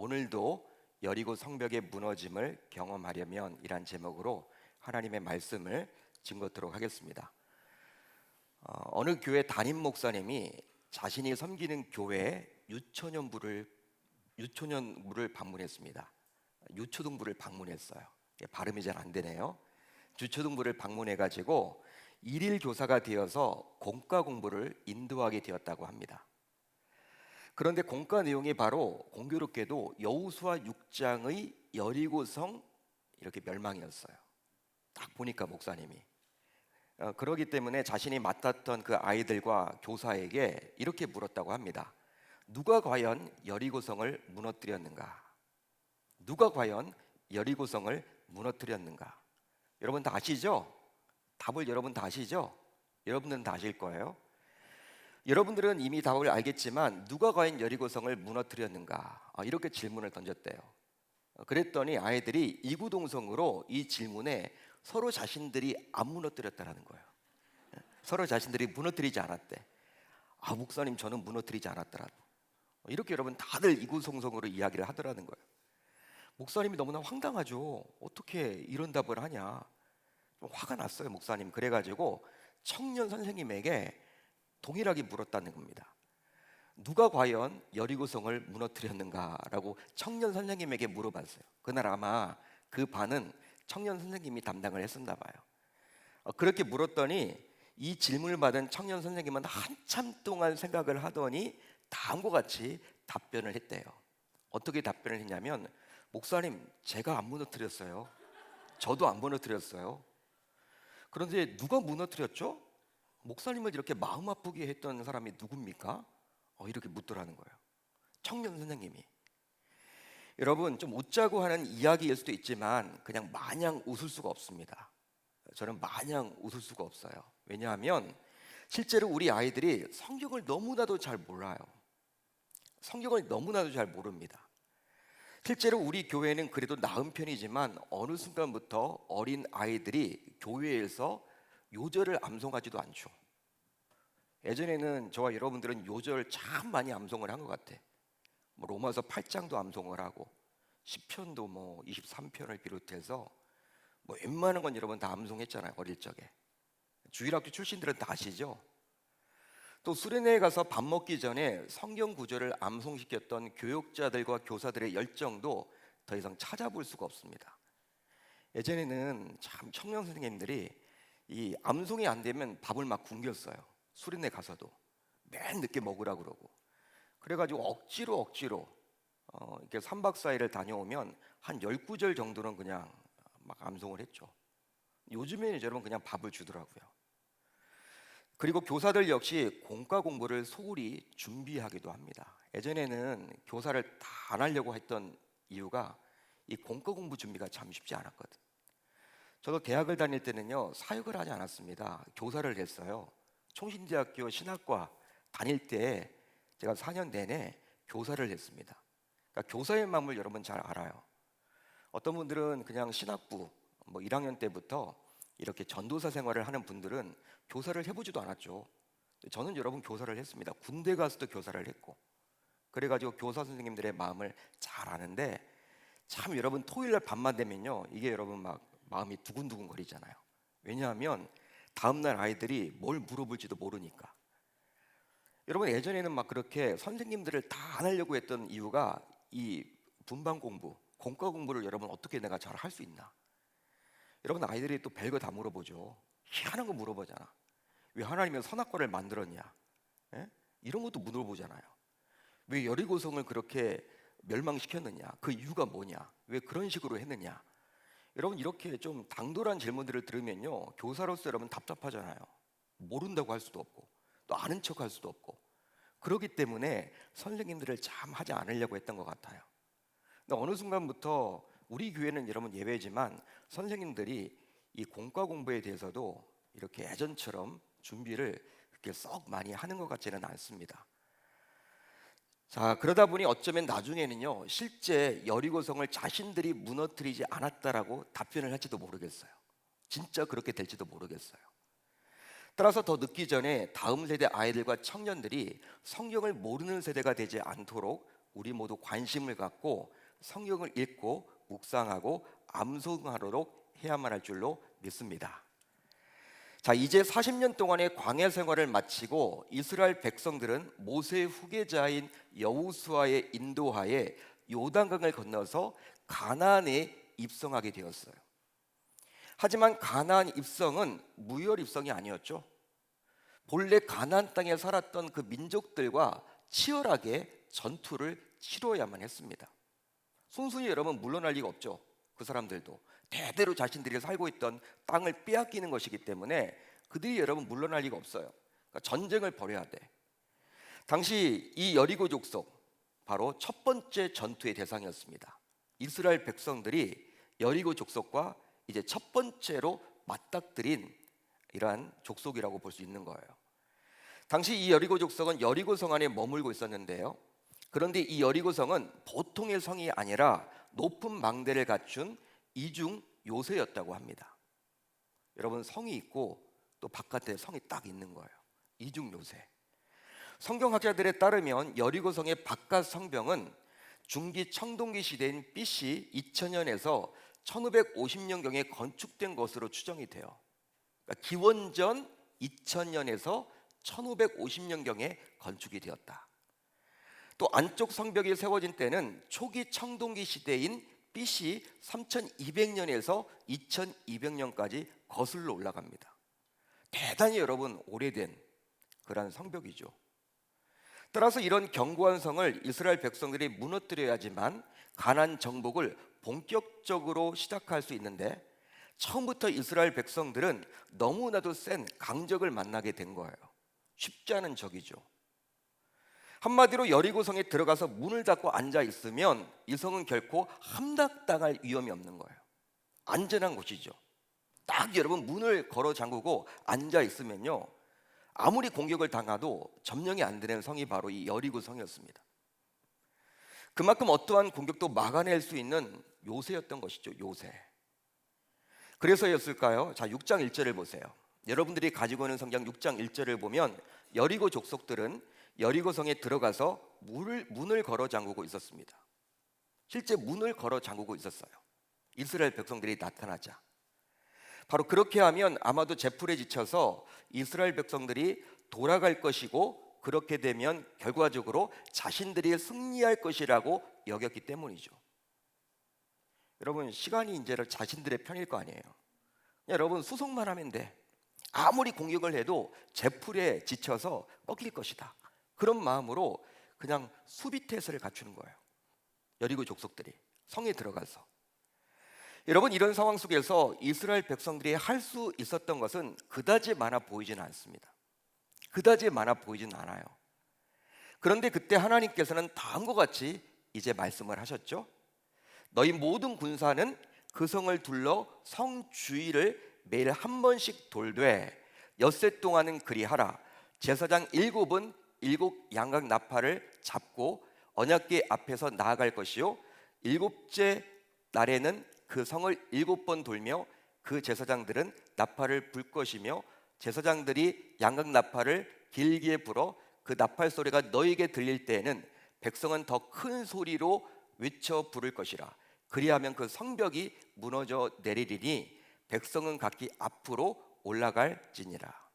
오늘도 여리고 성벽의 무너짐을 경험하려면 이란 제목으로 하나님의 말씀을 증거토록 하겠습니다. 어느 교회 담임 목사님이 자신이 섬기는 교회에 유초년부를 방문했습니다. 유초등부를 방문했어요. 발음이 잘 안 되네요. 유초등부를 방문해 가지고 일일 교사가 되어서 공과 공부를 인도하게 되었다고 합니다. 그런데 공과 내용이 바로 공교롭게도 여호수아 6장의 여리고성 이렇게 멸망이었어요. 딱 보니까 목사님이 그러기 때문에 자신이 맡았던 그 아이들과 교사에게 이렇게 물었다고 합니다. 누가 과연 여리고성을 무너뜨렸는가? 누가 과연 여리고성을 무너뜨렸는가? 여러분 다 아시죠? 답을 여러분 다 아시죠? 여러분들은 다 아실 거예요. 여러분들은 이미 답을 알겠지만 누가 과연 여리고성을 무너뜨렸는가? 이렇게 질문을 던졌대요. 그랬더니 아이들이 이구동성으로 이 질문에 서로 자신들이 안 무너뜨렸다라는 거예요. 서로 자신들이 무너뜨리지 않았대. 목사님 저는 무너뜨리지 않았더라도. 이렇게 여러분 다들 이구동성으로 이야기를 하더라는 거예요. 목사님이 너무나 황당하죠. 어떻게 이런 답을 하냐. 좀 화가 났어요 목사님. 그래가지고 청년 선생님에게 동일하게 물었다는 겁니다. 누가 과연 여리고성을 무너뜨렸는가라고 청년 선생님에게 물어봤어요. 그날 아마 그 반은 청년 선생님이 담당을 했었나 봐요. 그렇게 물었더니 이 질문을 받은 청년 선생님은 한참 동안 생각을 하더니 다음과 같이 답변을 했대요. 어떻게 답변을 했냐면 목사님 제가 안 무너뜨렸어요. 저도 안 무너뜨렸어요. 그런데 누가 무너뜨렸죠? 목사님을 이렇게 마음 아프게 했던 사람이 누굽니까? 이렇게 묻더라는 거예요. 청년 선생님이. 여러분 좀 웃자고 하는 이야기일 수도 있지만 그냥 마냥 웃을 수가 없습니다. 저는 마냥 웃을 수가 없어요. 왜냐하면 실제로 우리 아이들이 성경을 너무나도 잘 몰라요. 성경을 너무나도 잘 모릅니다. 실제로 우리 교회는 그래도 나은 편이지만 어느 순간부터 어린 아이들이 교회에서 요절을 암송하지도 않죠. 예전에는 저와 여러분들은 요절 참 많이 암송을 한 것 같아. 로마서 8장도 암송을 하고 시편도 23편을 비롯해서 웬만한 건 여러분 다 암송했잖아요. 어릴 적에. 주일학교 출신들은 다 아시죠? 또 수련회에 가서 밥 먹기 전에 성경 구절을 암송시켰던 교육자들과 교사들의 열정도 더 이상 찾아볼 수가 없습니다. 예전에는 참 청년 선생님들이 이 암송이 안 되면 밥을 막 굶겼어요. 수련회 가서도 맨 늦게 먹으라고 그러고. 그래가지고 억지로 이렇게 3박 4일을 다녀오면 한 10구절 정도는 그냥 막 암송을 했죠. 요즘에는 여러분 그냥 밥을 주더라고요. 그리고 교사들 역시 공과 공부를 소홀히 준비하기도 합니다. 예전에는 교사를 다 안 하려고 했던 이유가 이 공과 공부 준비가 참 쉽지 않았거든. 저도 대학을 다닐 때는요 사역을 하지 않았습니다. 교사를 했어요. 총신대학교 신학과 다닐 때 제가 4년 내내 교사를 했습니다. 그러니까 교사의 마음을 여러분 잘 알아요. 어떤 분들은 그냥 신학부 1학년 때부터 이렇게 전도사 생활을 하는 분들은 교사를 해보지도 않았죠. 저는 여러분 교사를 했습니다. 군대 가서도 교사를 했고. 그래가지고 교사 선생님들의 마음을 잘 아는데 참 여러분 토요일날 밤만 되면요 이게 여러분 막 마음이 두근두근 거리잖아요. 왜냐하면 다음날 아이들이 뭘 물어볼지도 모르니까. 여러분 예전에는 막 그렇게 선생님들을 다 안 하려고 했던 이유가 이 분반 공부, 공과 공부를 여러분 어떻게 내가 잘 할 수 있나. 여러분 아이들이 또 별거 다 물어보죠. 희한한 거 물어보잖아. 왜 하나님은 선악과를 만들었냐? 예? 이런 것도 물어보잖아요. 왜 여리고성을 그렇게 멸망시켰느냐? 그 이유가 뭐냐? 왜 그런 식으로 했느냐? 여러분 이렇게 좀 당돌한 질문들을 들으면요 교사로서 여러분 답답하잖아요. 모른다고 할 수도 없고 또 아는 척 할 수도 없고. 그렇기 때문에 선생님들을 참 하지 않으려고 했던 것 같아요. 근데 어느 순간부터 우리 교회는 여러분 예외지만 선생님들이 이 공과 공부에 대해서도 이렇게 예전처럼 준비를 그렇게 썩 많이 하는 것 같지는 않습니다. 자, 그러다 보니 어쩌면 나중에는요 실제 여리고성을 자신들이 무너뜨리지 않았다라고 답변을 할지도 모르겠어요. 진짜 그렇게 될지도 모르겠어요. 따라서 더 늦기 전에 다음 세대 아이들과 청년들이 성경을 모르는 세대가 되지 않도록 우리 모두 관심을 갖고 성경을 읽고 묵상하고 암송하도록 해야만 할 줄로 믿습니다. 자, 이제 40년 동안의 광야 생활을 마치고 이스라엘 백성들은 모세의 후계자인 여호수아의 인도하에 요단강을 건너서 가나안에 입성하게 되었어요. 하지만 가나안 입성은 무혈 입성이 아니었죠. 본래 가나안 땅에 살았던 그 민족들과 치열하게 전투를 치러야만 했습니다. 순순히 여러분 물러날 리가 없죠. 그 사람들도 대대로 자신들이 살고 있던 땅을 빼앗기는 것이기 때문에 그들이 여러분 물러날 리가 없어요. 그러니까 전쟁을 벌여야 돼. 당시 이 여리고 족속 바로 첫 번째 전투의 대상이었습니다. 이스라엘 백성들이 여리고 족속과 이제 첫 번째로 맞닥뜨린 이러한 족속이라고 볼 수 있는 거예요. 당시 이 여리고 족속은 여리고 성 안에 머물고 있었는데요. 그런데 이 여리고 성은 보통의 성이 아니라 높은 망대를 갖춘 이중 요새였다고 합니다. 여러분, 성이 있고 또 바깥에 성이 딱 있는 거예요. 이중 요새. 성경학자들에 따르면 여리고 성의 바깥 성벽은 중기 청동기 시대인 BC 2000년에서 1550년경에 건축된 것으로 추정이 돼요. 그러니까 기원전 2000년에서 1550년경에 건축이 되었다. 또 안쪽 성벽이 세워진 때는 초기 청동기 시대인 BC 3200년에서 2200년까지 거슬러 올라갑니다. 대단히 여러분 오래된 그런 성벽이죠. 따라서 이런 견고한 성을 이스라엘 백성들이 무너뜨려야지만 가나안 정복을 본격적으로 시작할 수 있는데, 처음부터 이스라엘 백성들은 너무나도 센 강적을 만나게 된 거예요. 쉽지 않은 적이죠. 한마디로 여리고성에 들어가서 문을 닫고 앉아 있으면 이 성은 결코 함락당할 위험이 없는 거예요. 안전한 곳이죠. 딱 여러분 문을 걸어 잠그고 앉아 있으면요, 아무리 공격을 당해도 점령이 안 되는 성이 바로 이 여리고 성이었습니다. 그만큼 어떠한 공격도 막아낼 수 있는 요새였던 것이죠. 요새. 그래서였을까요? 자, 6장 1절을 보세요. 여러분들이 가지고 있는 성경 6장 1절을 보면 여리고 족속들은 여리고 성에 들어가서 문을 걸어 잠그고 있었습니다. 실제 문을 걸어 잠그고 있었어요. 이스라엘 백성들이 나타나자. 바로 그렇게 하면 아마도 제풀에 지쳐서 이스라엘 백성들이 돌아갈 것이고, 그렇게 되면 결과적으로 자신들이 승리할 것이라고 여겼기 때문이죠. 여러분, 시간이 이제 자신들의 편일 거 아니에요. 여러분, 수송만 하면 돼. 아무리 공격을 해도 제풀에 지쳐서 꺾일 것이다. 그런 마음으로 그냥 수비태세를 갖추는 거예요. 여리고 족속들이 성에 들어가서. 여러분, 이런 상황 속에서 이스라엘 백성들이 할 수 있었던 것은 그다지 많아 보이지는 않습니다. 그다지 많아 보이진 않아요. 그런데 그때 하나님께서는 다음과 같이 이제 말씀을 하셨죠. 너희 모든 군사는 그 성을 둘러 성 주위를 매일 한 번씩 돌되 엿새 동안은 그리하라. 제사장 7은 7 양각 나팔을 잡고 언약궤 앞에서 나아갈 것이요, 7째 날에는 그 성을 7번 돌며 그 제사장들은 나팔을 불 것이며, 제사장들이 양각 나팔을 길게 불어 그 나팔 소리가 너에게 들릴 때에는 백성은 더 큰 소리로 외쳐 부를 것이라. 그리하면 그 성벽이 무너져 내리리니 백성은 각기 앞으로 올라갈지니라.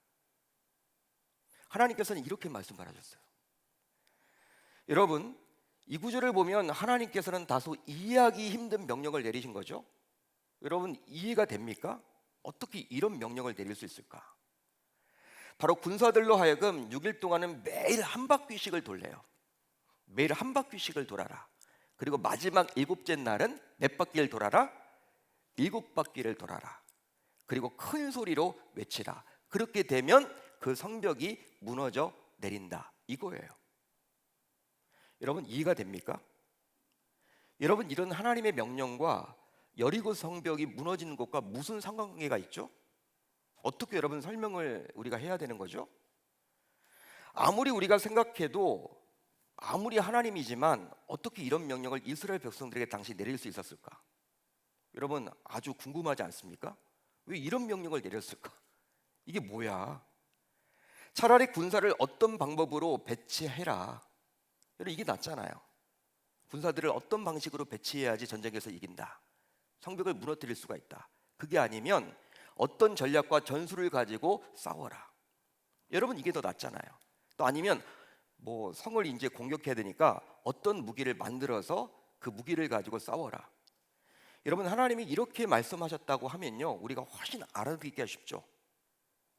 하나님께서는 이렇게 말씀을 하셨어요. 여러분, 이 구절을 보면 하나님께서는 다소 이해하기 힘든 명령을 내리신 거죠. 여러분, 이해가 됩니까? 어떻게 이런 명령을 내릴 수 있을까? 바로 군사들로 하여금 6일 동안은 매일 한 바퀴씩을 돌래요. 매일 한 바퀴씩을 돌아라. 그리고 마지막 7째 날은 몇 바퀴를 돌아라? 7바퀴를 돌아라. 그리고 큰 소리로 외치라. 그렇게 되면 그 성벽이 무너져 내린다. 이거예요. 여러분, 이해가 됩니까? 여러분, 이런 하나님의 명령과 여리고 성벽이 무너지는 것과 무슨 상관관계가 있죠? 어떻게 여러분 설명을 우리가 해야 되는 거죠? 아무리 우리가 생각해도, 아무리 하나님이지만 어떻게 이런 명령을 이스라엘 백성들에게 당시 내릴 수 있었을까? 여러분, 아주 궁금하지 않습니까? 왜 이런 명령을 내렸을까? 이게 뭐야? 차라리 군사를 어떤 방법으로 배치해라. 여러분, 이게 낫잖아요. 군사들을 어떤 방식으로 배치해야지 전쟁에서 이긴다, 성벽을 무너뜨릴 수가 있다. 그게 아니면 어떤 전략과 전술을 가지고 싸워라. 여러분, 이게 더 낫잖아요. 또 아니면 뭐 성을 이제 공격해야 되니까 어떤 무기를 만들어서 그 무기를 가지고 싸워라. 여러분, 하나님이 이렇게 말씀하셨다고 하면요, 우리가 훨씬 알아듣기가 쉽죠.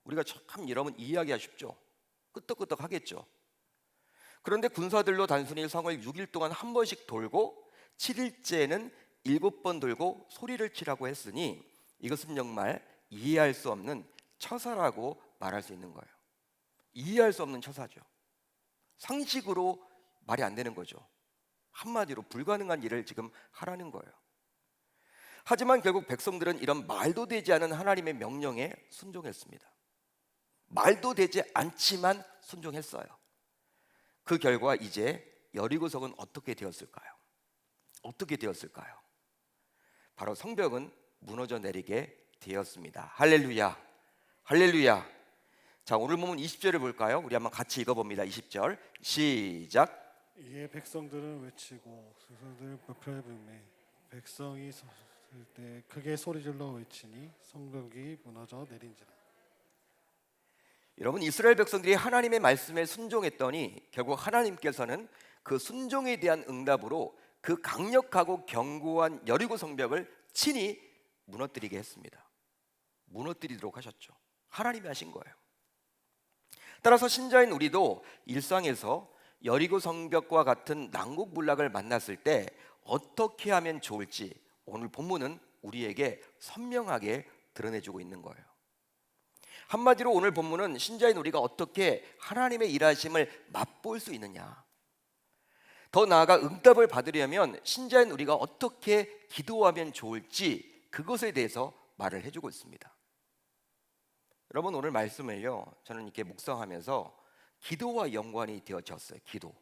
우리가 참 여러분 이해하기가 쉽죠. 끄떡끄떡 하겠죠. 그런데 군사들로 단순히 성을 6일 동안 한 번씩 돌고 7일째는 7번 돌고 소리를 치라고 했으니 이것은 정말 이해할 수 없는 처사라고 말할 수 있는 거예요. 이해할 수 없는 처사죠. 상식으로 말이 안 되는 거죠. 한마디로 불가능한 일을 지금 하라는 거예요. 하지만 결국 백성들은 이런 말도 되지 않은 하나님의 명령에 순종했습니다. 말도 되지 않지만 순종했어요. 그 결과 이제 여리고성은 어떻게 되었을까요? 어떻게 되었을까요? 바로 성벽은 무너져 내리게 되었습니다. 할렐루야, 할렐루야. 자, 오늘 보면 20절을 볼까요? 우리 한번 같이 읽어봅니다. 20절 시작. 이에 백성들은 외치고 스스로들 불편을 부르매 백성이 섰을 때 크게 소리질러 외치니 성벽이 무너져 내린지라. 여러분, 이스라엘 백성들이 하나님의 말씀에 순종했더니 결국 하나님께서는 그 순종에 대한 응답으로 그 강력하고 견고한 여리고 성벽을 친히 무너뜨리게 했습니다. 무너뜨리도록 하셨죠. 하나님이 하신 거예요. 따라서 신자인 우리도 일상에서 여리고 성벽과 같은 난국불락을 만났을 때 어떻게 하면 좋을지 오늘 본문은 우리에게 선명하게 드러내주고 있는 거예요. 한마디로 오늘 본문은 신자인 우리가 어떻게 하나님의 일하심을 맛볼 수 있느냐, 더 나아가 응답을 받으려면 신자인 우리가 어떻게 기도하면 좋을지 그것에 대해서 말을 해주고 있습니다. 여러분, 오늘 말씀을요, 저는 이렇게 묵상하면서 기도와 연관이 되어졌어요. 기도.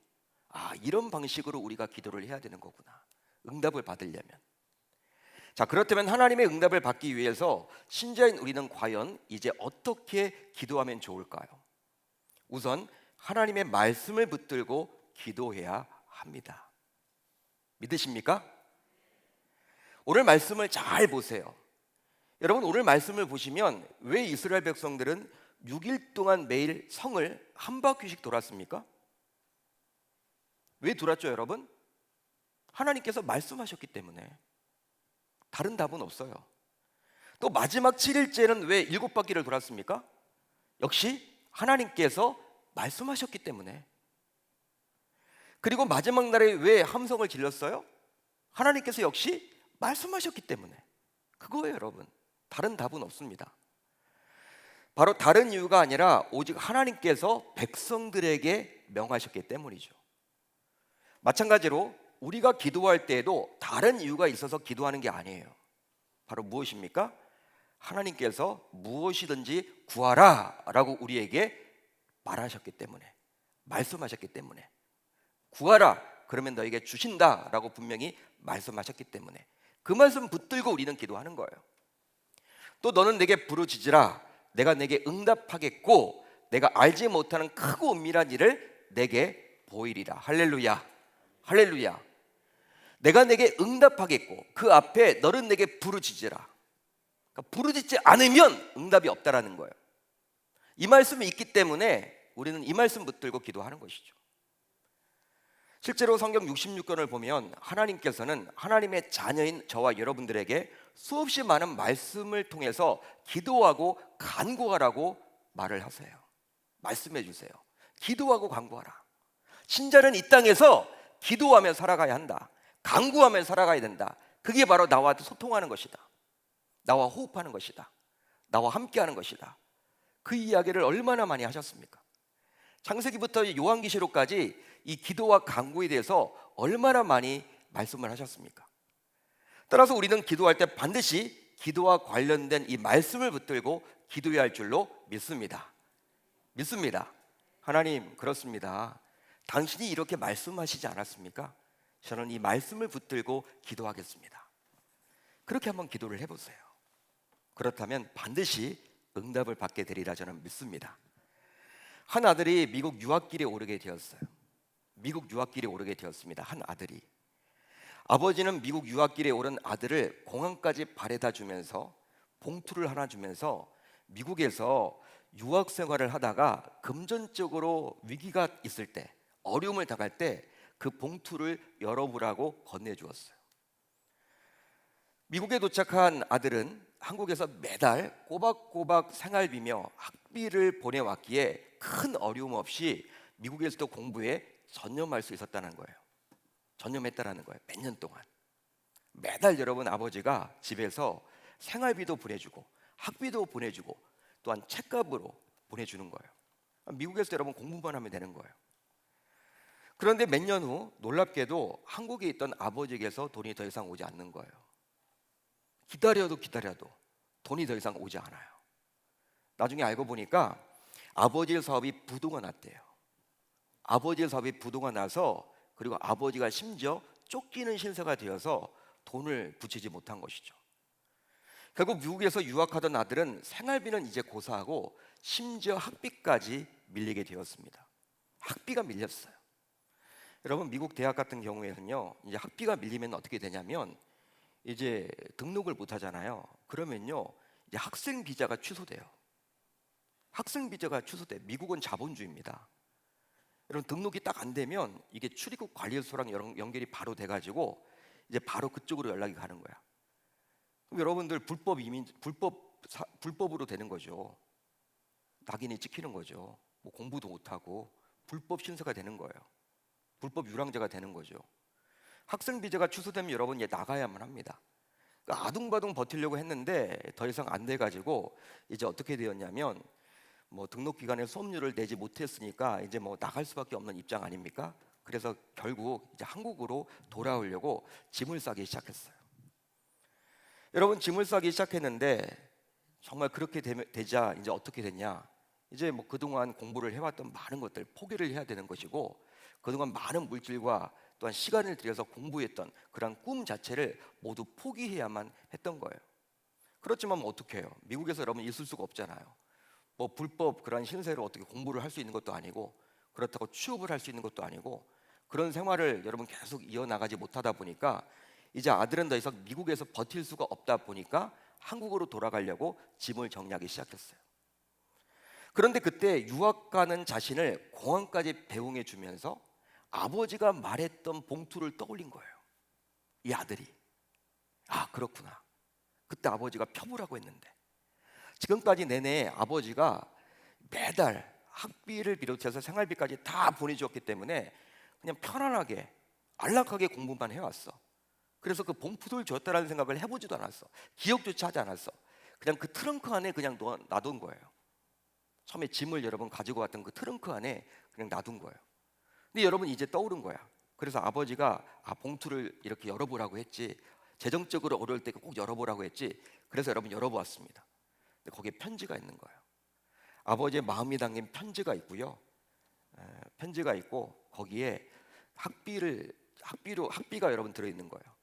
이런 방식으로 우리가 기도를 해야 되는 거구나, 응답을 받으려면. 자, 그렇다면 하나님의 응답을 받기 위해서 신자인 우리는 과연 이제 어떻게 기도하면 좋을까요? 우선 하나님의 말씀을 붙들고 기도해야 합니다. 믿으십니까? 오늘 말씀을 잘 보세요. 여러분, 오늘 말씀을 보시면 왜 이스라엘 백성들은 6일 동안 매일 성을 한 바퀴씩 돌았습니까? 왜 돌았죠, 여러분? 하나님께서 말씀하셨기 때문에. 다른 답은 없어요. 또 마지막 7일째는 왜 7바퀴를 돌았습니까? 역시 하나님께서 말씀하셨기 때문에. 그리고 마지막 날에 왜 함성을 질렀어요? 하나님께서 역시 말씀하셨기 때문에. 그거예요, 여러분. 다른 답은 없습니다. 바로 다른 이유가 아니라 오직 하나님께서 백성들에게 명하셨기 때문이죠. 마찬가지로 우리가 기도할 때에도 다른 이유가 있어서 기도하는 게 아니에요. 바로 무엇입니까? 하나님께서 무엇이든지 구하라 라고 우리에게 말하셨기 때문에, 말씀하셨기 때문에. 구하라, 그러면 너에게 주신다 라고 분명히 말씀하셨기 때문에 그 말씀 붙들고 우리는 기도하는 거예요. 또 너는 내게 부르짖으라, 내가 내게 응답하겠고 내가 알지 못하는 크고 은밀한 일을 내게 보이리라. 할렐루야, 할렐루야. 내가 내게 응답하겠고 그 앞에 너는 내게 부르짖으라. 그러니까 부르짖지 않으면 응답이 없다라는 거예요. 이 말씀이 있기 때문에 우리는 이 말씀 붙들고 기도하는 것이죠. 실제로 성경 66권을 보면 하나님께서는 하나님의 자녀인 저와 여러분들에게 수없이 많은 말씀을 통해서 기도하고 간구하라고 말을 하세요. 말씀해 주세요. 기도하고 간구하라. 신자는 이 땅에서 기도하며 살아가야 한다. 간구하며 살아가야 된다. 그게 바로 나와 소통하는 것이다. 나와 호흡하는 것이다. 나와 함께하는 것이다. 그 이야기를 얼마나 많이 하셨습니까? 창세기부터 요한계시록까지 이 기도와 간구에 대해서 얼마나 많이 말씀을 하셨습니까? 따라서 우리는 기도할 때 반드시 기도와 관련된 이 말씀을 붙들고 기도해야 할 줄로 믿습니다. 믿습니다. 하나님, 그렇습니다. 당신이 이렇게 말씀하시지 않았습니까? 저는 이 말씀을 붙들고 기도하겠습니다. 그렇게 한번 기도를 해보세요. 그렇다면 반드시 응답을 받게 되리라 저는 믿습니다. 한 아들이 미국 유학길에 오르게 되었어요. 미국 유학길에 오르게 되었습니다. 한 아들이. 아버지는 미국 유학길에 오른 아들을 공항까지 바래다 주면서 봉투를 하나 주면서 미국에서 유학 생활을 하다가 금전적으로 위기가 있을 때, 어려움을 당할 때 그 봉투를 열어보라고 건네주었어요. 미국에 도착한 아들은 한국에서 매달 꼬박꼬박 생활비며 학비를 보내왔기에 큰 어려움 없이 미국에서도 공부에 전념할 수 있었다는 거예요. 전념했다라는 거예요. 몇 년 동안 매달 여러분 아버지가 집에서 생활비도 보내주고 학비도 보내주고 또한 책값으로 보내주는 거예요. 미국에서 여러분 공부만 하면 되는 거예요. 그런데 몇 년 후 놀랍게도 한국에 있던 아버지에게서 돈이 더 이상 오지 않는 거예요. 기다려도 돈이 더 이상 오지 않아요. 나중에 알고 보니까 아버지의 사업이 부도가 났대요. 아버지의 사업이 부도가 나서, 그리고 아버지가 심지어 쫓기는 신세가 되어서 돈을 붙이지 못한 것이죠. 결국 미국에서 유학하던 아들은 생활비는 이제 고사하고 심지어 학비까지 밀리게 되었습니다. 학비가 밀렸어요. 여러분 미국 대학 같은 경우에는요, 이제 학비가 밀리면 어떻게 되냐면 이제 등록을 못 하잖아요. 그러면요 이제 학생 비자가 취소돼요. 학생 비자가 취소돼. 미국은 자본주의입니다. 여러분 등록이 딱 안 되면 이게 출입국 관리소랑 연결이 바로 돼가지고 이제 바로 그쪽으로 연락이 가는 거야. 그럼 여러분들 불법으로 되는 거죠. 낙인이 찍히는 거죠. 뭐 공부도 못 하고 불법 신세가 되는 거예요. 불법 유랑자가 되는 거죠. 학생 비자가 취소되면 여러분 이제 나가야만 합니다. 그러니까 아둥바둥 버티려고 했는데 더 이상 안 돼가지고 이제 어떻게 되었냐면, 뭐 등록 기간에 수업료를 내지 못했으니까 이제 뭐 나갈 수밖에 없는 입장 아닙니까? 그래서 결국 이제 한국으로 돌아오려고 짐을 싸기 시작했어요. 여러분 짐을 싸기 시작했는데 정말 그렇게 되자 이제 어떻게 됐냐? 이제 뭐 그동안 공부를 해왔던 많은 것들 포기를 해야 되는 것이고, 그동안 많은 물질과 또한 시간을 들여서 공부했던 그런 꿈 자체를 모두 포기해야만 했던 거예요. 그렇지만 뭐 어떻게 해요? 미국에서 여러분 있을 수가 없잖아요. 뭐 불법 그런 신세로 어떻게 공부를 할 수 있는 것도 아니고, 그렇다고 취업을 할 수 있는 것도 아니고, 그런 생활을 여러분 계속 이어나가지 못하다 보니까 이제 아들은 더 이상 미국에서 버틸 수가 없다 보니까 한국으로 돌아가려고 짐을 정리하기 시작했어요. 그런데 그때 유학 가는 자신을 공항까지 배웅해 주면서 아버지가 말했던 봉투를 떠올린 거예요. 이 아들이. 아 그렇구나. 그때 아버지가 펴보라고 했는데, 지금까지 내내 아버지가 매달 학비를 비롯해서 생활비까지 다 보내주었기 때문에 그냥 편안하게 안락하게 공부만 해왔어. 그래서 그 봉투를 줬다라는 생각을 해보지도 않았어. 기억조차 하지 않았어. 그냥 그 트렁크 안에 그냥 놔둔 거예요. 처음에 짐을 여러분 가지고 왔던 그 트렁크 안에 그냥 놔둔 거예요. 근데 여러분 이제 떠오른 거야. 그래서 아버지가 봉투를 이렇게 열어보라고 했지, 재정적으로 어려울 때 꼭 열어보라고 했지, 그래서 여러분 열어보았습니다. 근데 거기에 편지가 있는 거예요. 아버지의 마음이 담긴 편지가 있고요. 편지가 있고 거기에 학비가 여러분 들어있는 거예요.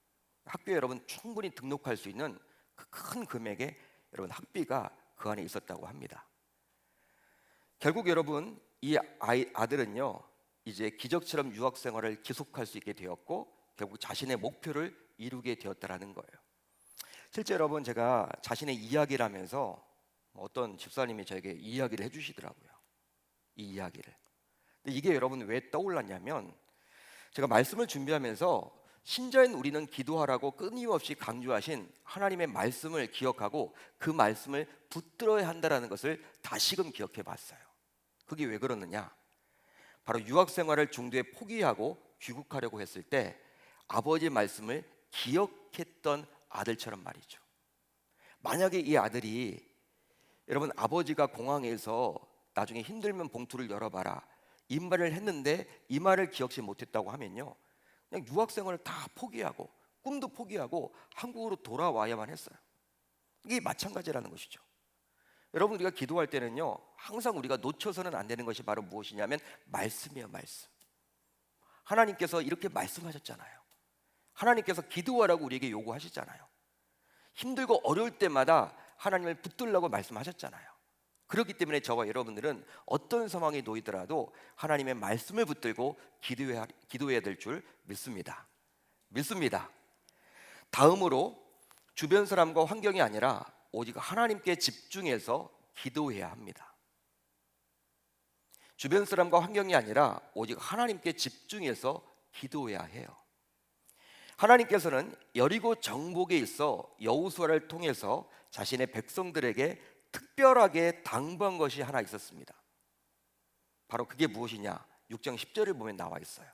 학비에 여러분 충분히 등록할 수 있는 그 큰 금액의 여러분 학비가 그 안에 있었다고 합니다. 결국 여러분 이 아들은요 이제 기적처럼 유학 생활을 지속할 수 있게 되었고, 결국 자신의 목표를 이루게 되었다라는 거예요. 실제 여러분 제가 자신의 이야기를 하면서 어떤 집사님이 저에게 이야기를 해주시더라고요. 이 이야기를. 근데 이게 여러분 왜 떠올랐냐면, 제가 말씀을 준비하면서 신자인 우리는 기도하라고 끊임없이 강조하신 하나님의 말씀을 기억하고 그 말씀을 붙들어야 한다는 것을 다시금 기억해 봤어요. 그게 왜 그러느냐? 바로 유학 생활을 중도에 포기하고 귀국하려고 했을 때 아버지의 말씀을 기억했던 아들처럼 말이죠. 만약에 이 아들이 여러분 아버지가 공항에서 나중에 힘들면 봉투를 열어봐라 이 말을 했는데 이 말을 기억지 못했다고 하면요, 그냥 유학 생활을 다 포기하고 꿈도 포기하고 한국으로 돌아와야만 했어요. 이게 마찬가지라는 것이죠. 여러분 우리가 기도할 때는요 항상 우리가 놓쳐서는 안 되는 것이 바로 무엇이냐면 말씀이에요. 말씀. 하나님께서 이렇게 말씀하셨잖아요. 하나님께서 기도하라고 우리에게 요구하셨잖아요. 힘들고 어려울 때마다 하나님을 붙들라고 말씀하셨잖아요. 그렇기 때문에 저와 여러분들은 어떤 상황에 놓이더라도 하나님의 말씀을 붙들고 기도해야 될 줄 믿습니다. 믿습니다. 다음으로 주변 사람과 환경이 아니라 오직 하나님께 집중해서 기도해야 합니다. 주변 사람과 환경이 아니라 오직 하나님께 집중해서 기도해야 해요. 하나님께서는 여리고 정복에 있어 여호수아를 통해서 자신의 백성들에게 특별하게 당부한 것이 하나 있었습니다. 바로 그게 무엇이냐? 6장 10절을 보면 나와 있어요.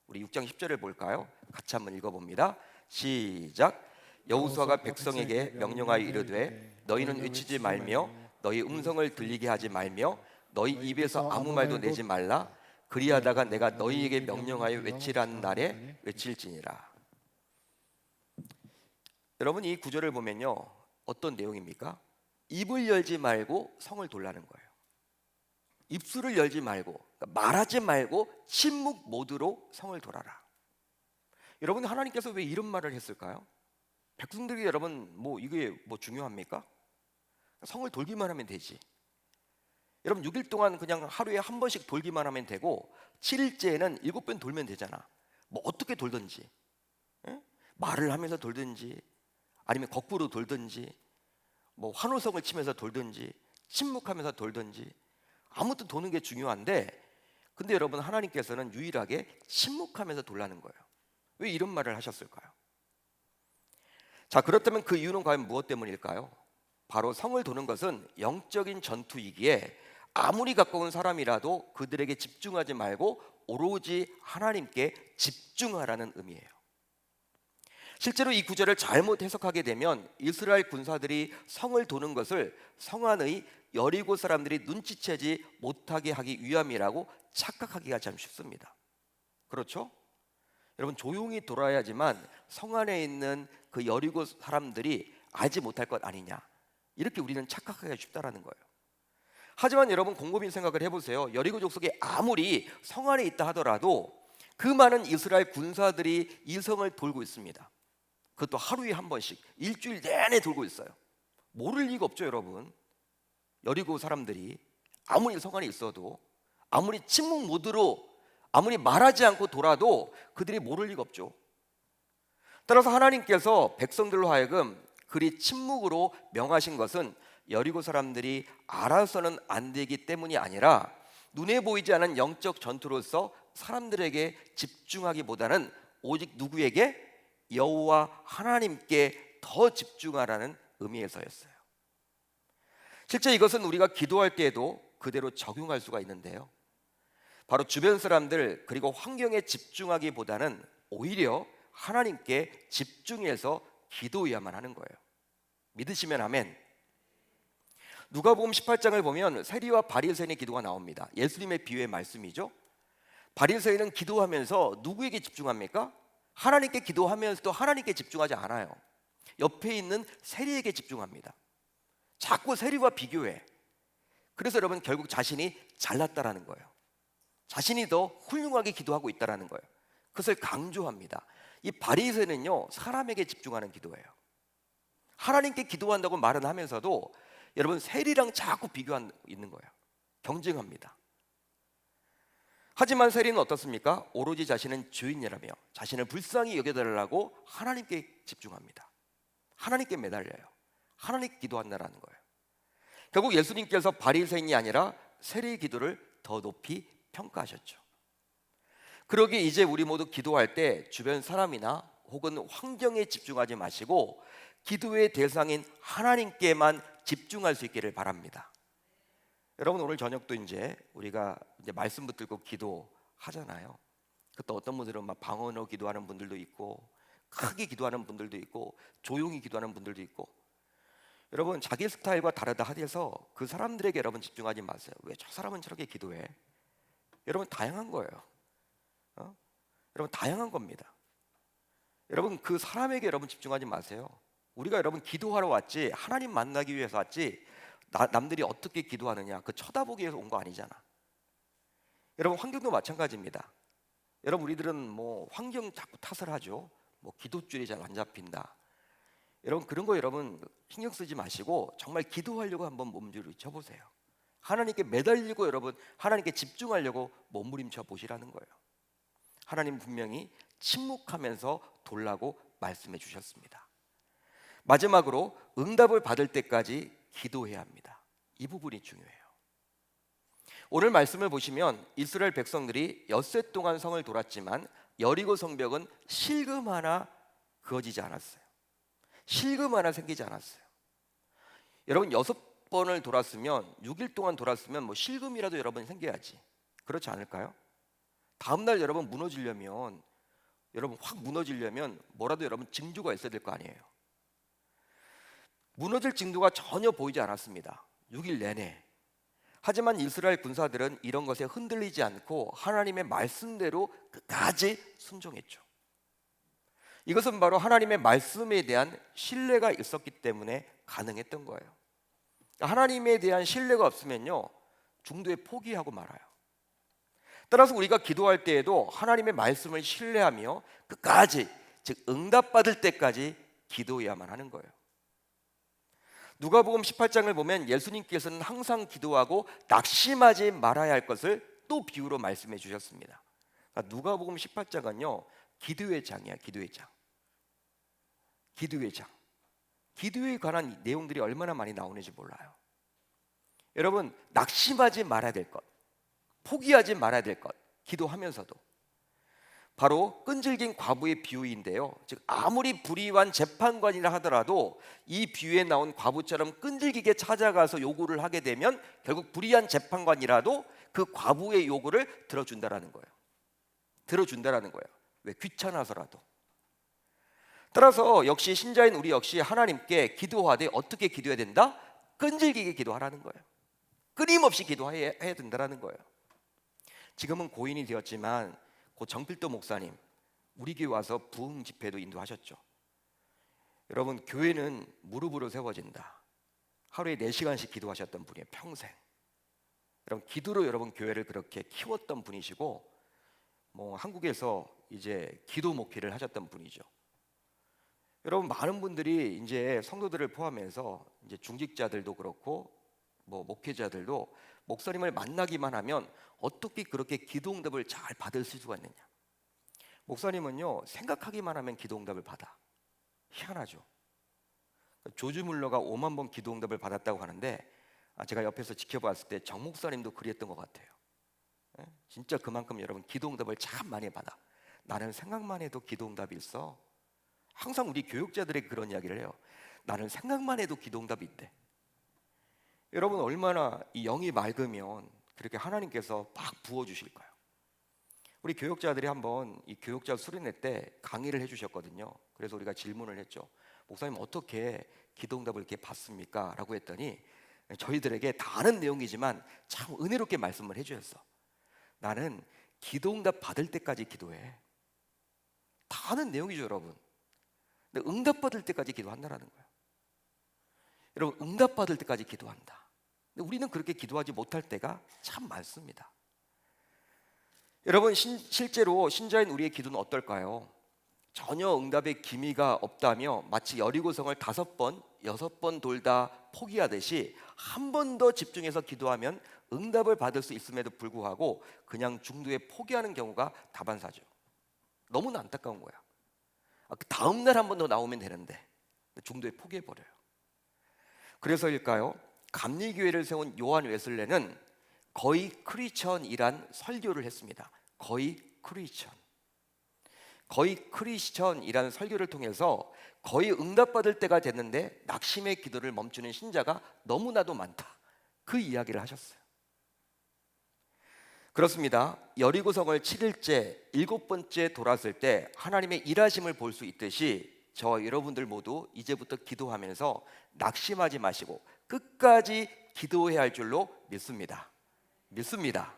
우리 6장 10절을 볼까요? 같이 한번 읽어봅니다. 시작. 여호수아가 백성에게 명령하여 이르되 너희는 외치지 말며 너희 음성을 들리게 하지 말며 너희 입에서 아무 말도 내지 말라. 그리하다가 내가 너희에게 명령하여 외치라는 날에 외칠지니라. 여러분, 이 구절을 보면요, 어떤 내용입니까? 입을 열지 말고 성을 돌라는 거예요. 입술을 열지 말고, 말하지 말고 침묵 모드로 성을 돌아라. 여러분, 하나님께서 왜 이런 말을 했을까요? 백성들이 여러분 이게 중요합니까? 성을 돌기만 하면 되지. 여러분 6일 동안 그냥 하루에 한 번씩 돌기만 하면 되고 7일째에는 7번 돌면 되잖아. 어떻게 돌든지, 예? 말을 하면서 돌든지, 아니면 거꾸로 돌든지, 환호성을 치면서 돌든지, 침묵하면서 돌든지, 아무튼 도는 게 중요한데, 근데 여러분 하나님께서는 유일하게 침묵하면서 돌라는 거예요. 왜 이런 말을 하셨을까요? 자, 그렇다면 그 이유는 과연 무엇 때문일까요? 바로 성을 도는 것은 영적인 전투이기에 아무리 가까운 사람이라도 그들에게 집중하지 말고 오로지 하나님께 집중하라는 의미예요. 실제로 이 구절을 잘못 해석하게 되면 이스라엘 군사들이 성을 도는 것을 성 안의 여리고 사람들이 눈치채지 못하게 하기 위함이라고 착각하기가 참 쉽습니다. 그렇죠? 여러분, 조용히 돌아야지만 성 안에 있는 그 여리고 사람들이 알지 못할 것 아니냐, 이렇게 우리는 착각하기가 쉽다라는 거예요. 하지만 여러분, 곰곰이 생각을 해보세요. 여리고 족속이 아무리 성 안에 있다 하더라도 그 많은 이스라엘 군사들이 이 성을 돌고 있습니다. 그것도 하루에 한 번씩 일주일 내내 돌고 있어요. 모를 리가 없죠. 여러분, 여리고 사람들이 아무리 성 안에 있어도, 아무리 침묵 모드로, 아무리 말하지 않고 돌아도 그들이 모를 리가 없죠. 따라서 하나님께서 백성들로 하여금 그리 침묵으로 명하신 것은 여리고 사람들이 알아서는 안 되기 때문이 아니라 눈에 보이지 않은 영적 전투로서 사람들에게 집중하기보다는 오직 누구에게? 여호와 하나님께 더 집중하라는 의미에서였어요. 실제 이것은 우리가 기도할 때에도 그대로 적용할 수가 있는데요, 바로 주변 사람들 그리고 환경에 집중하기보다는 오히려 하나님께 집중해서 기도해야만 하는 거예요. 믿으시면 아멘. 누가복음 18장을 보면 세리와 바리새인의 기도가 나옵니다. 예수님의 비유의 말씀이죠. 바리새인은 기도하면서 누구에게 집중합니까? 하나님께 기도하면서도 하나님께 집중하지 않아요. 옆에 있는 세리에게 집중합니다. 자꾸 세리와 비교해. 그래서 여러분, 결국 자신이 잘났다라는 거예요. 자신이 더 훌륭하게 기도하고 있다라는 거예요. 그것을 강조합니다. 이 바리새인은요, 사람에게 집중하는 기도예요. 하나님께 기도한다고 말은 하면서도 여러분, 세리랑 자꾸 비교하고 있는 거예요. 경쟁합니다. 하지만 세리는 어떻습니까? 오로지 자신은 주인이라며 자신을 불쌍히 여겨달라고 하나님께 집중합니다. 하나님께 매달려요. 하나님께 기도한다라는 거예요. 결국 예수님께서 바리새인이 아니라 세리의 기도를 더 높이 평가하셨죠. 그러기에 이제 우리 모두 기도할 때 주변 사람이나 혹은 환경에 집중하지 마시고 기도의 대상인 하나님께만 집중할 수 있기를 바랍니다. 여러분, 오늘 저녁도 우리가 말씀 붙들고 기도하잖아요. 그때 어떤 분들은 막 방언으로 기도하는 분들도 있고, 크게 기도하는 분들도 있고, 조용히 기도하는 분들도 있고. 여러분, 자기 스타일과 다르다 하대서 그 사람들에게 여러분 집중하지 마세요. 왜 저 사람은 저렇게 기도해? 여러분, 다양한 거예요. 여러분, 다양한 겁니다. 여러분, 그 사람에게 여러분 집중하지 마세요. 우리가 여러분 기도하러 왔지, 하나님 만나기 위해서 왔지, 남들이 어떻게 기도하느냐 그 쳐다보기 위해서 온 거 아니잖아. 여러분, 환경도 마찬가지입니다. 여러분, 우리들은 환경 자꾸 탓을 하죠. 기도줄이 잘 안 잡힌다. 여러분, 그런 거 여러분 신경 쓰지 마시고 정말 기도하려고 한번 몸부림쳐 보세요. 하나님께 매달리고 여러분 하나님께 집중하려고 몸부림쳐 보시라는 거예요. 하나님 분명히 침묵하면서 돌라고 말씀해 주셨습니다. 마지막으로 응답을 받을 때까지 기도해야 합니다. 이 부분이 중요해요. 오늘 말씀을 보시면 이스라엘 백성들이 엿새 동안 성을 돌았지만 여리고 성벽은 실금 하나 그어지지 않았어요. 실금 하나 생기지 않았어요. 여러분 6번을 돌았으면 6일 동안 돌았으면 뭐 실금이라도 여러분 생겨야지. 그렇지 않을까요? 다음날 여러분 무너지려면 여러분 확 무너지려면 뭐라도 여러분 징조가 있어야 될 거 아니에요. 무너질 징조가 전혀 보이지 않았습니다. 6일 내내. 하지만 이스라엘 군사들은 이런 것에 흔들리지 않고 하나님의 말씀대로 끝까지 순종했죠. 이것은 바로 하나님의 말씀에 대한 신뢰가 있었기 때문에 가능했던 거예요. 하나님에 대한 신뢰가 없으면요 중도에 포기하고 말아요. 따라서 우리가 기도할 때에도 하나님의 말씀을 신뢰하며 끝까지, 즉 응답받을 때까지 기도해야만 하는 거예요. 누가복음 18장을 보면 예수님께서는 항상 기도하고 낙심하지 말아야 할 것을 또 비유로 말씀해 주셨습니다. 그러니까 누가복음 18장은요 기도의 장이야. 기도의 장. 기도의 장. 기도에 관한 내용들이 얼마나 많이 나오는지 몰라요. 여러분 낙심하지 말아야 될 것, 포기하지 말아야 될 것, 기도하면서도 바로 끈질긴 과부의 비유인데요. 즉 아무리 불의한 재판관이라 하더라도 이 비유에 나온 과부처럼 끈질기게 찾아가서 요구를 하게 되면 결국 불의한 재판관이라도 그 과부의 요구를 들어준다라는 거예요. 들어준다라는 거예요. 왜? 귀찮아서라도. 따라서 역시 신자인 우리 역시 하나님께 기도하되 어떻게 기도해야 된다? 끈질기게 기도하라는 거예요. 끊임없이 기도해야 된다라는 거예요. 지금은 고인이 되었지만 고 정필도 목사님 우리 교회 와서 부흥 집회도 인도하셨죠. 여러분 교회는 무릎으로 세워진다. 하루에 4시간씩 기도하셨던 분이에요. 평생. 여러분 기도로 여러분 교회를 그렇게 키웠던 분이시고 뭐 한국에서 이제 기도 목회를 하셨던 분이죠. 여러분 많은 분들이 이제 성도들을 포함해서 이제 중직자들도 그렇고 뭐 목회자들도 목사님을 만나기만 하면 어떻게 그렇게 기도 응답을 잘 받을 수가 있느냐. 목사님은요 생각하기만 하면 기도 응답을 받아. 희한하죠. 조지 물러가 5만 번 기도 응답을 받았다고 하는데 제가 옆에서 지켜봤을 때 정 목사님도 그랬던 것 같아요. 진짜 그만큼 여러분 기도 응답을 참 많이 받아. 나는 생각만 해도 기도 응답이 있어. 항상 우리 교육자들에게 그런 이야기를 해요. 나는 생각만 해도 기도 응답이 있대. 여러분 얼마나 이 영이 맑으면 그렇게 하나님께서 막 부어주실까요? 우리 교육자들이 한번 이 교육자 수련회 때 강의를 해주셨거든요. 그래서 우리가 질문을 했죠. 목사님 어떻게 기도 응답을 이렇게 받습니까? 라고 했더니 저희들에게 다 아는 내용이지만 참 은혜롭게 말씀을 해주셨어. 나는 기도 응답 받을 때까지 기도해. 다 아는 내용이죠 여러분. 근데 응답 받을 때까지 기도한다라는 거예요. 여러분 응답 받을 때까지 기도한다. 근데 우리는 그렇게 기도하지 못할 때가 참 많습니다. 여러분 실제로 신자인 우리의 기도는 어떨까요? 전혀 응답의 기미가 없다며 마치 여리고성을 5번, 6번 돌다 포기하듯이 한 번 더 집중해서 기도하면 응답을 받을 수 있음에도 불구하고 그냥 중도에 포기하는 경우가 다반사죠. 너무나 안타까운 거야. 그 다음 날 한 번 더 나오면 되는데 중도에 포기해버려요. 그래서일까요? 감리교회를 세운 요한 웨슬레는 거의 크리스천이란 설교를 했습니다. 거의 크리스천. 거의 크리스천이라는 설교를 통해서 거의 응답받을 때가 됐는데 낙심의 기도를 멈추는 신자가 너무나도 많다. 그 이야기를 하셨어요. 그렇습니다. 여리고성을 7일째 7번째 돌았을 때 하나님의 일하심을 볼 수 있듯이 저와 여러분들 모두 이제부터 기도하면서 낙심하지 마시고 끝까지 기도해야 할 줄로 믿습니다. 믿습니다.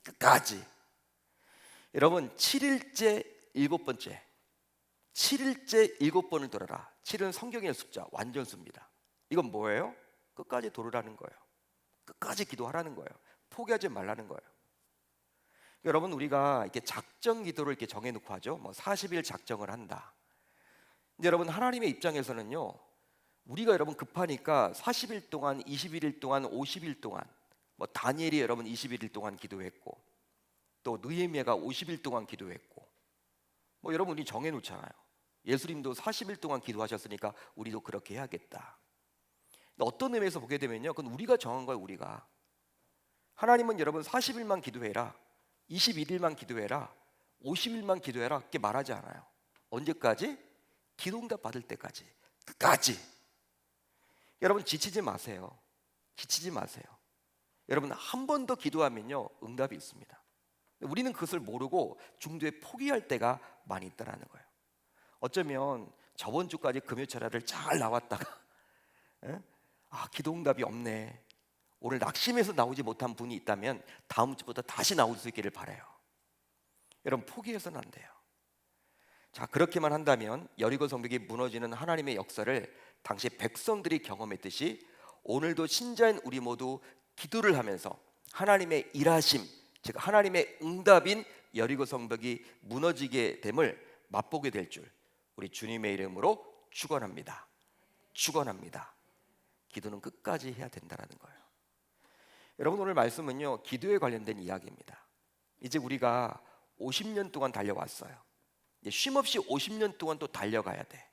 끝까지. 여러분 7일째 7번째 7일째 7번을 돌아라. 7은 성경의 숫자 완전수입니다. 이건 뭐예요? 끝까지 돌으라는 거예요. 끝까지 기도하라는 거예요. 포기하지 말라는 거예요. 여러분 우리가 이렇게 작정 기도를 이렇게 정해놓고 하죠. 뭐 40일 작정을 한다. 근데 여러분 하나님의 입장에서는요. 우리가 여러분 급하니까 40일 동안, 21일 동안, 50일 동안 뭐 다니엘이 여러분 21일 동안 기도했고 또 느헤미야가 50일 동안 기도했고 뭐 여러분이 정해놓잖아요. 예수님도 40일 동안 기도하셨으니까 우리도 그렇게 해야겠다. 근데 어떤 의미에서 보게 되면요, 그건 우리가 정한 거예요. 우리가. 하나님은 여러분 40일만 기도해라, 21일만 기도해라, 50일만 기도해라 그렇게 말하지 않아요. 언제까지? 기도응답 받을 때까지, 끝까지. 여러분 지치지 마세요. 지치지 마세요. 여러분 한 번 더 기도하면요 응답이 있습니다. 우리는 그것을 모르고 중도에 포기할 때가 많이 있다라는 거예요. 어쩌면 저번 주까지 금요철야를 잘 나왔다가 기도응답이 없네, 오늘 낙심해서 나오지 못한 분이 있다면 다음 주부터 다시 나올 수 있기를 바라요. 여러분 포기해서는 안 돼요. 자, 그렇게만 한다면 여리고 성벽이 무너지는 하나님의 역사를 당시 백성들이 경험했듯이 오늘도 신자인 우리 모두 기도를 하면서 하나님의 일하심, 즉 하나님의 응답인 여리고 성벽이 무너지게 됨을 맛보게 될 줄 우리 주님의 이름으로 축원합니다. 축원합니다. 기도는 끝까지 해야 된다는 거예요. 여러분 오늘 말씀은요 기도에 관련된 이야기입니다. 이제 우리가 50년 동안 달려왔어요. 쉼없이 50년 동안 또 달려가야 돼.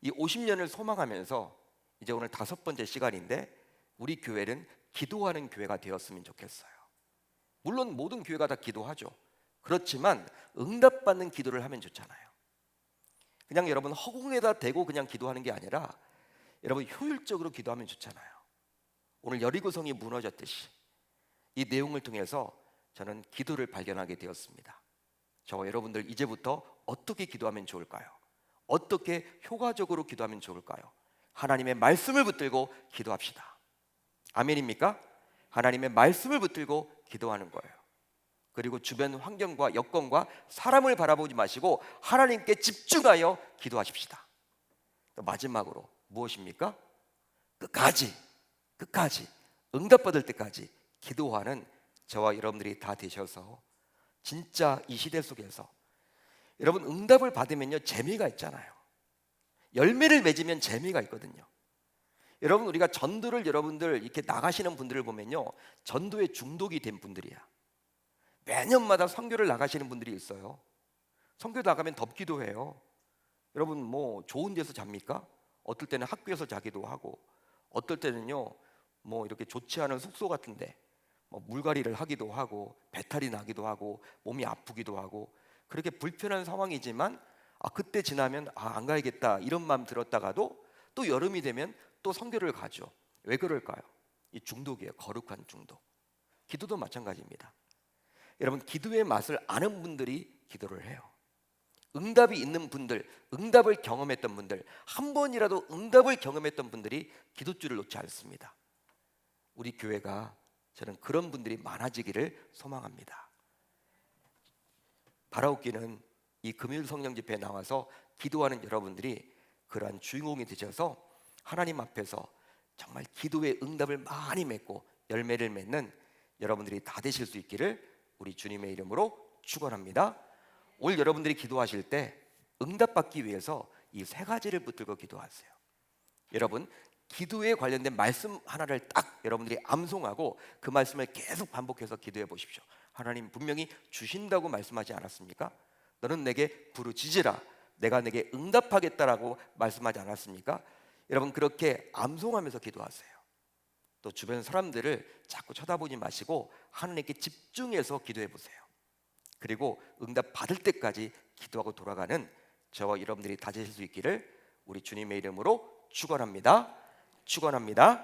이 50년을 소망하면서 이제 오늘 5번째 시간인데 우리 교회는 기도하는 교회가 되었으면 좋겠어요. 물론 모든 교회가 다 기도하죠. 그렇지만 응답받는 기도를 하면 좋잖아요. 그냥 여러분 허공에다 대고 그냥 기도하는 게 아니라 여러분 효율적으로 기도하면 좋잖아요. 오늘 여리고성이 무너졌듯이 이 내용을 통해서 저는 기도를 발견하게 되었습니다. 저와 여러분들 이제부터 어떻게 기도하면 좋을까요? 어떻게 효과적으로 기도하면 좋을까요? 하나님의 말씀을 붙들고 기도합시다. 아멘입니까? 하나님의 말씀을 붙들고 기도하는 거예요. 그리고 주변 환경과 여건과 사람을 바라보지 마시고 하나님께 집중하여 기도하십시다. 또 마지막으로 무엇입니까? 끝까지 응답받을 때까지 기도하는 저와 여러분들이 다 되셔서 진짜 이 시대 속에서 여러분 응답을 받으면요 재미가 있잖아요. 열매를 맺으면 재미가 있거든요. 여러분 우리가 전도를 여러분들 이렇게 나가시는 분들을 보면요 전도에 중독이 된 분들이야. 매년마다 선교를 나가시는 분들이 있어요. 선교 나가면 덥기도 해요. 여러분 뭐 좋은 데서 잡니까? 어떨 때는 학교에서 자기도 하고 어떨 때는요 뭐 이렇게 좋지 않은 숙소 같은데 뭐 물갈이를 하기도 하고 배탈이 나기도 하고 몸이 아프기도 하고 그렇게 불편한 상황이지만 그때 지나면 안 가야겠다 이런 마음 들었다가도 또 여름이 되면 또 선교를 가죠. 왜 그럴까요? 이 중독이에요. 거룩한 중독. 기도도 마찬가지입니다. 여러분 기도의 맛을 아는 분들이 기도를 해요. 응답이 있는 분들, 응답을 경험했던 분들, 한 번이라도 응답을 경험했던 분들이 기도줄을 놓지 않습니다. 우리 교회가 저는 그런 분들이 많아지기를 소망합니다. 바라옵기는 이 금요일 성령 집회에 나와서 기도하는 여러분들이 그러한 주인공이 되셔서 하나님 앞에서 정말 기도의 응답을 많이 맺고 열매를 맺는 여러분들이 다 되실 수 있기를 우리 주님의 이름으로 축원합니다. 올 여러분들이 기도하실 때 응답받기 위해서 이 3가지를 붙들고 기도하세요. 여러분 기도에 관련된 말씀 하나를 딱 여러분들이 암송하고 그 말씀을 계속 반복해서 기도해 보십시오. 하나님 분명히 주신다고 말씀하지 않았습니까? 너는 내게 부르짖으라 내가 내게 응답하겠다라고 말씀하지 않았습니까? 여러분 그렇게 암송하면서 기도하세요. 또 주변 사람들을 자꾸 쳐다보지 마시고 하나님께 집중해서 기도해 보세요. 그리고 응답 받을 때까지 기도하고 돌아가는 저와 여러분들이 다 되실 수 있기를 우리 주님의 이름으로 축원합니다. 축원합니다.